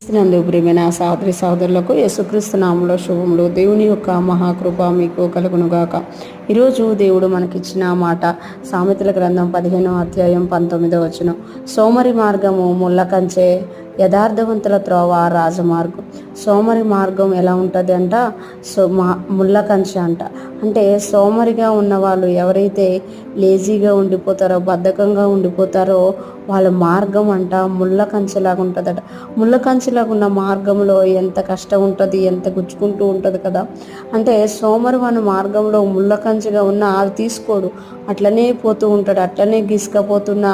క్రీస్తునందు ప్రియమైన సహోదరి సహోదరులకు యేసుక్రీస్తు నామములో శుభములు. దేవుని యొక్క మహాకృప మీకు కలుగునుగాక. ఈరోజు దేవుడు మనకిచ్చిన మాట సామెతల గ్రంథం 15వ అధ్యాయం 19వ వచనం. సోమరి మార్గము ముళ్ళ కంచె, యథార్థవంతుల త్రోవ రాజమార్గం. సోమరి మార్గం ఎలా ఉంటుంది అంట, ముళ్ళ కంచె అంట. అంటే సోమరిగా ఉన్నవాళ్ళు ఎవరైతే లేజీగా ఉండిపోతారో, బద్ధకంగా ఉండిపోతారో వాళ్ళ మార్గం అంట ముళ్ళ కంచెలాగా ఉంటుందట. ముళ్ళ కంచెలాగా ఉన్న మార్గంలో ఎంత కష్టం ఉంటుంది, ఎంత గుచ్చుకుంటూ ఉంటుంది కదా. అంటే సోమరివాని మార్గంలో ముళ్ళ కంచెగా ఉన్న అది తీసుకోడు, అట్లనే పోతూ ఉంటాడు. అట్లనే గిసుకపోతున్నా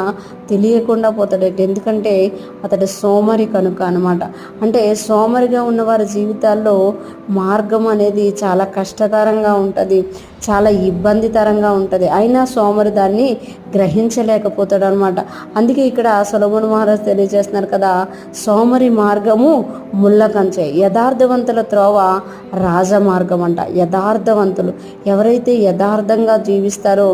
తెలియకుండా పోతాడు. ఎందుకంటే అతడు సోమరి కనుక అనమాట. అంటే సోమరిగా ఉన్న వారి జీవితాల్లో మార్గం అనేది చాలా కష్టతరంగా ఉంటుంది, చాలా ఇబ్బందికరంగా ఉంటుంది. అయినా సోమరి దాన్ని గ్రహించలేకపోతాడు అనమాట. అందుకే ఇక్కడ సొలొమోను మహారాజు తెలియజేస్తున్నారు కదా, సోమరి మార్గము ముళ్ళ కంచె, యథార్థవంతుల త్రోవ రాజమార్గం అంట. యథార్థవంతులు ఎవరైతే యథార్థంగా జీవిస్తారో,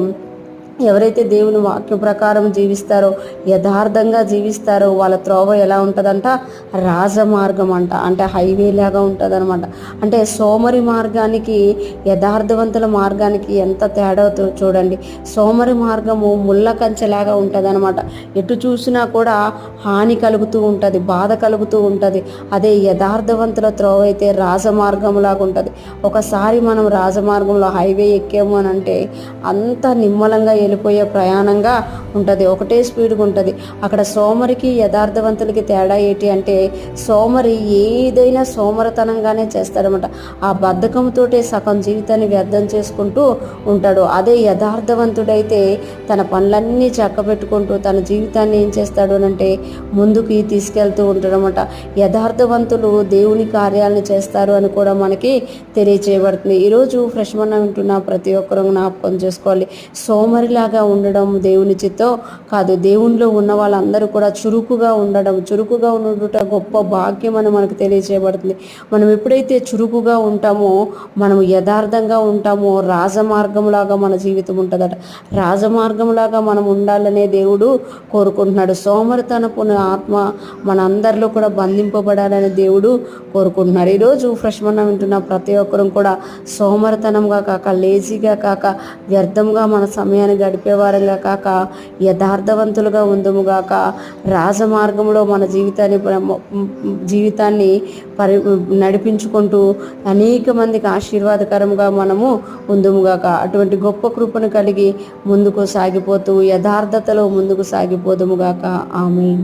ఎవరైతే దేవుని వాక్య ప్రకారం జీవిస్తారో, యథార్థంగా జీవిస్తారో వాళ్ళ త్రోవ ఎలా ఉంటుందంట, రాజమార్గం అంట. అంటే హైవే లాగా ఉంటుంది అనమాట. అంటే సోమరి మార్గానికి యథార్థవంతుల మార్గానికి ఎంత తేడా చూడండి. సోమరి మార్గము ముళ్ళ కంచెలాగా ఉంటుంది అనమాట. ఎటు చూసినా కూడా హాని కలుగుతూ ఉంటుంది, బాధ కలుగుతూ ఉంటుంది. అదే యథార్థవంతుల త్రోవ అయితే రాజమార్గంలాగా ఉంటుంది. ఒకసారి మనం రాజమార్గంలో హైవే ఎక్కాము అని అంటే అంత నిమ్మలంగా వెళ్ళిపోయే ప్రయాణంగా ఉంటుంది, ఒకటే స్పీడ్గా ఉంటుంది. అక్కడ సోమరికి యథార్థవంతులకి తేడా ఏంటి అంటే, సోమరి ఏదైనా సోమరతనంగానే చేస్తాడనమాట. ఆ బద్ధకంతోటే సగం జీవితాన్ని వ్యర్థం చేసుకుంటూ ఉంటాడు. అదే యథార్థవంతుడైతే తన పనులన్నీ చక్కబెట్టుకుంటూ తన జీవితాన్ని ఏం చేస్తాడు అంటే ముందుకి తీసుకెళ్తూ ఉంటాడనమాట. యథార్థవంతులు దేవుని కార్యాలను చేస్తారు అని కూడా మనకి తెలియచేయబడుతుంది. ఈరోజు ఫ్రెష్ మన వింటున్న ప్రతి ఒక్కరూ జ్ఞాపకం చేసుకోవాలి, సోమరిలాగా ఉండడం దేవుని చిత్తం కాదు. దేవునిలో ఉన్న వాళ్ళందరూ కూడా చురుకుగా ఉండడం, చురుకుగా ఉండుట గొప్ప భాగ్యం అని మనకు తెలియచేయబడుతుంది. మనం ఎప్పుడైతే చురుకుగా ఉంటామో, మనం యథార్థంగా ఉంటామో, రాజమార్గంలాగా మన జీవితం ఉంటుందట. రాజమార్గంలాగా మనం ఉండాలనే దేవుడు కోరుకుంటున్నాడు. సోమరితనపు ఆత్మ మనందరిలో కూడా బంధింపబడాలని దేవుడు కోరుకుంటున్నాడు. ఈరోజు ఫ్రెష్ మన వింటున్న ప్రతి ఒక్కరూ కూడా సోమరితనంగా కాక, లేజీగా కాక, వ్యర్థంగా మన సమయాన్ని గడిపేవారంగా కాక, యథార్థవంతులుగా ఉందముగాక. రాజమార్గంలో మన జీవితాన్ని నడిపించుకుంటూ అనేక మందికి ఆశీర్వాదకరంగా మనము ఉందముగాక. అటువంటి గొప్ప కృపను కలిగి ముందుకు సాగిపోతూ యథార్థతలో ముందుకు సాగిపోదుముగాక. ఆమేన్.